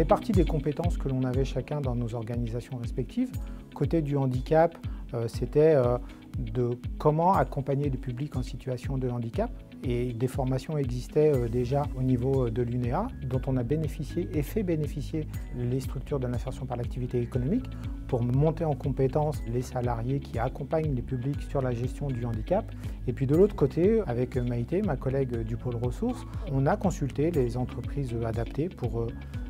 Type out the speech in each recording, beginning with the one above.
fait partie des compétences que l'on avait chacun dans nos organisations respectives. Côté du handicap, c'était de comment accompagner les publics en situation de handicap. Et des formations existaient déjà au niveau de l'UNEA, dont on a bénéficié et fait bénéficier les structures de l'insertion par l'activité économique pour monter en compétence les salariés qui accompagnent les publics sur la gestion du handicap. Et puis de l'autre côté, avec Maïté, ma collègue du pôle ressources, on a consulté les entreprises adaptées pour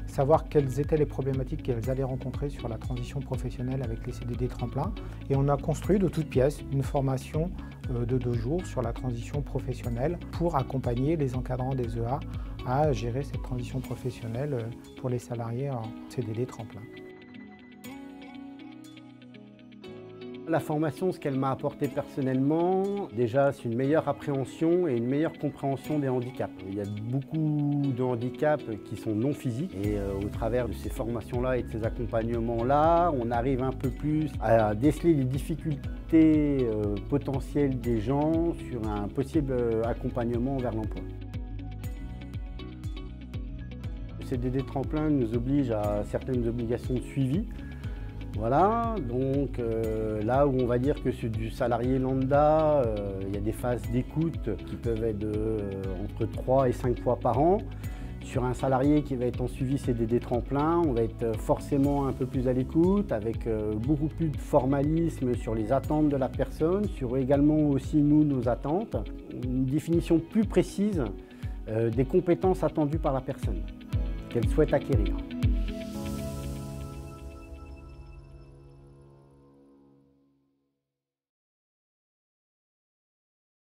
savoir quelles étaient les problématiques qu'elles allaient rencontrer sur la transition professionnelle avec les CDD tremplin. Et on a construit de toutes pièces une formation de 2 jours sur la transition professionnelle pour accompagner les encadrants des EA à gérer cette transition professionnelle pour les salariés en CDD tremplin. La formation, ce qu'elle m'a apporté personnellement, déjà c'est une meilleure appréhension et une meilleure compréhension des handicaps. Il y a beaucoup de handicaps qui sont non physiques et au travers de ces formations-là et de ces accompagnements-là, on arrive un peu plus à déceler les difficultés potentielles des gens sur un possible accompagnement vers l'emploi. Le CDD tremplin nous oblige à certaines obligations de suivi. Voilà, donc là où on va dire que c'est du salarié lambda, il y a des phases d'écoute qui peuvent être entre 3 et 5 fois par an. Sur un salarié qui va être en suivi CDD tremplin, on va être forcément un peu plus à l'écoute, avec beaucoup plus de formalisme sur les attentes de la personne, sur également aussi nous, nos attentes. Une définition plus précise des compétences attendues par la personne, qu'elle souhaite acquérir.